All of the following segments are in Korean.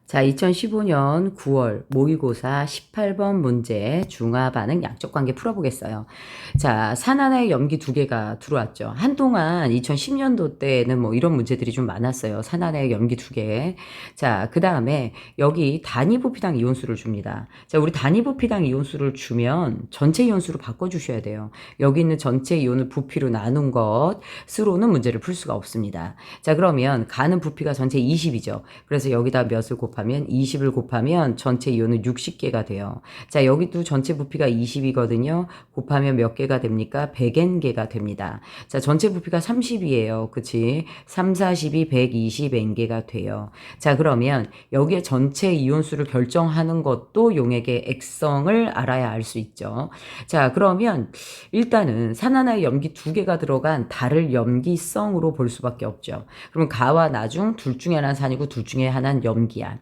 자, 2015년 9월 모의고사 18번 문제 중화반응 양적 관계 풀어보겠어요. 자, 산 하나에 염기 두 개가 들어왔죠. 한동안 2010년도 때는 뭐 이런 문제들이 좀 많았어요. 산 하나에 염기 두 개. 자, 그 다음에 여기 단위 부피당 이온수를 줍니다. 자, 우리 단위 부피당 이온수를 주면 전체 이온수로 바꿔주셔야 돼요. 여기 있는 전체 이온을 부피로 나눈 것으로는 문제를 풀 수가 없습니다. 자, 그러면 가는 부피가 전체 20이죠. 그래서 여기다 몇을 곱하면 20을 곱하면 전체 이온은 60개가 돼요. 자, 여기도 전체 부피가 20이거든요. 곱하면 몇 개가 됩니까? 100N개가 됩니다. 자, 전체 부피가 30이에요. 그치? 3, 42, 120N개가 돼요. 자, 그러면 여기에 전체 이온수를 결정하는 것도 용액의 액성을 알아야 알 수 있죠. 자, 그러면 일단은 산 하나에 염기 두 개가 들어간 달을 염기성으로 볼 수밖에 없죠. 그럼 가와 나 중 둘 중에 하나는 산이고 둘 중에 하나는 염기야.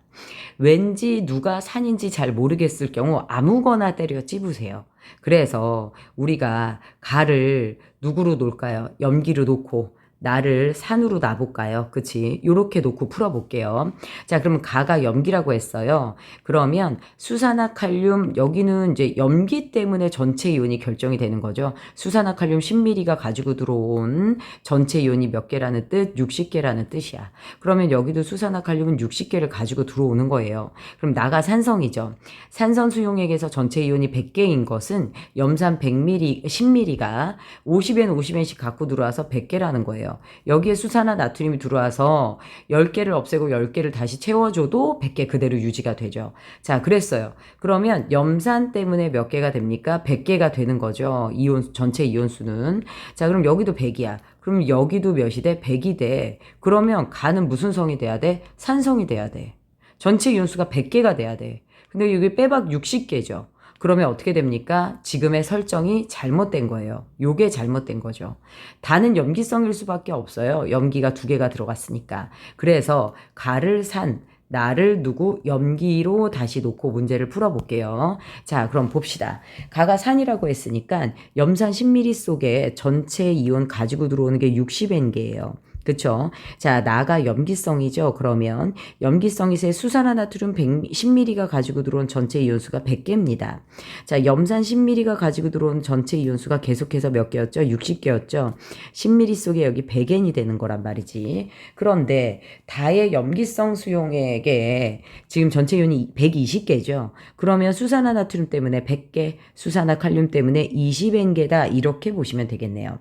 왠지 누가 산인지 잘 모르겠을 경우 아무거나 때려 찝으세요. 그래서 우리가 가를 누구로 놓을까요? 염기로 놓고 나를 산으로 놔볼까요? 그치? 요렇게 놓고 풀어볼게요. 자, 그러면 가가 염기라고 했어요. 그러면 수산화칼륨, 여기는 이제 염기 때문에 전체 이온이 결정이 되는 거죠. 수산화칼륨 10ml가 가지고 들어온 전체 이온이 몇 개라는 뜻? 60개라는 뜻이야. 그러면 여기도 수산화칼륨은 60개를 가지고 들어오는 거예요. 그럼 나가 산성이죠. 산성 수용액에서 전체 이온이 100개인 것은 염산 100ml, 10ml가 50N, 50N씩 갖고 들어와서 100개라는 거예요. 여기에 수산화 나트륨이 들어와서 10개를 없애고 10개를 다시 채워줘도 100개 그대로 유지가 되죠. 자, 그랬어요. 그러면 염산 때문에 몇 개가 됩니까? 100개가 되는 거죠. 이온, 전체 이온수는. 자, 그럼 여기도 100이야. 그럼 여기도 몇이 돼? 100이 돼. 그러면 가는 무슨 성이 돼야 돼? 산성이 돼야 돼. 전체 이온수가 100개가 돼야 돼. 근데 여기 빼박 60개죠. 그러면 어떻게 됩니까? 지금의 설정이 잘못된 거예요. 요게 잘못된 거죠. 다는 염기성일 수밖에 없어요. 염기가 두 개가 들어갔으니까. 그래서 가를 산, 나를 누구 염기로 다시 놓고 문제를 풀어볼게요. 자, 그럼 봅시다. 가가 산이라고 했으니까 염산 10ml 속에 전체 이온 가지고 들어오는 게 60N개예요. 그쵸? 자, 나가 염기성이죠. 그러면 염기성이세 수산화 나트륨 10ml가 가지고 들어온 전체 이온수가 100개입니다. 자, 염산 10ml가 가지고 들어온 전체 이온수가 계속해서 몇 개였죠? 60개였죠. 10ml 속에 여기 100N이 되는 거란 말이지. 그런데 다의 염기성 수용액에 지금 전체 이온이 120개죠. 그러면 수산화 나트륨 때문에 100개, 수산화 칼륨 때문에 20N개다 이렇게 보시면 되겠네요.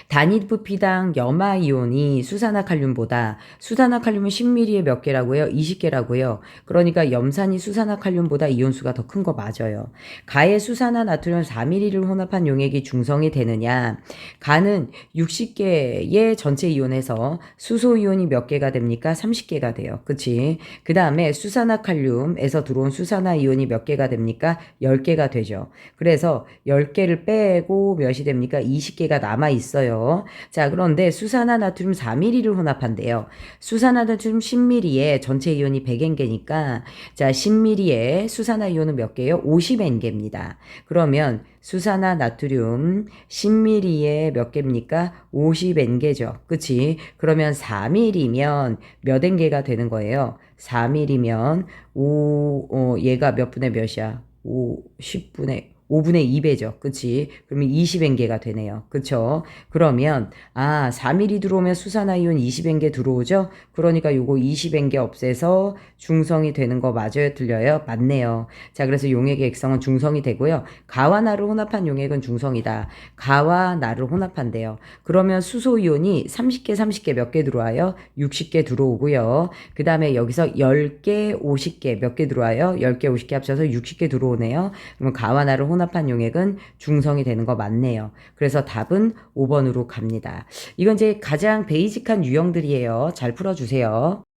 단위 부피당 염화이온이 수산화칼륨보다, 수산화칼륨은 10ml에 몇 개라고요? 20개라고요. 그러니까 염산이 수산화칼륨보다 이온수가 더 큰 거 맞아요. 가의 수산화 나트륨 4ml를 혼합한 용액이 중성이 되느냐? 가는 60개의 전체 이온에서 수소이온이 몇 개가 됩니까? 30개가 돼요. 그치? 그 다음에 수산화칼륨에서 들어온 수산화이온이 몇 개가 됩니까? 10개가 되죠. 그래서 10개를 빼고 몇이 됩니까? 20개가 남아있어요. 자, 그런데 수산화 나트륨 4ml를 혼합한대요. 수산화 나트륨 10ml에 전체 이온이 100N개니까 자, 10ml에 수산화 이온은 몇 개예요? 50N개입니다. 그러면 수산화 나트륨 10ml에 몇 개입니까? 50N개죠. 그치? 그러면 4ml면 몇 N개가 되는 거예요? 4ml면 얘가 몇 분의 몇이야? 5분의 2배죠. 그치? 그러면 20N개가 되네요. 그쵸? 그러면, 4ml 들어오면 수산화이온 20N개 들어오죠? 그러니까 요거 20N개 없애서 중성이 되는 거 맞아요? 틀려요? 맞네요. 자, 그래서 용액의 액성은 중성이 되고요. 가와 나를 혼합한 용액은 중성이다. 가와 나를 혼합한대요. 그러면 수소이온이 30개, 30개 몇 개 들어와요? 60개 들어오고요. 그 다음에 여기서 10개, 50개 몇 개 들어와요? 10개, 50개 합쳐서 60개 들어오네요. 그러면 가와 나를 혼합한 용액은 중성이 되는 거 맞네요. 그래서 답은 5번으로 갑니다. 이건 이제 가장 베이직한 유형들이에요. 잘 풀어주세요.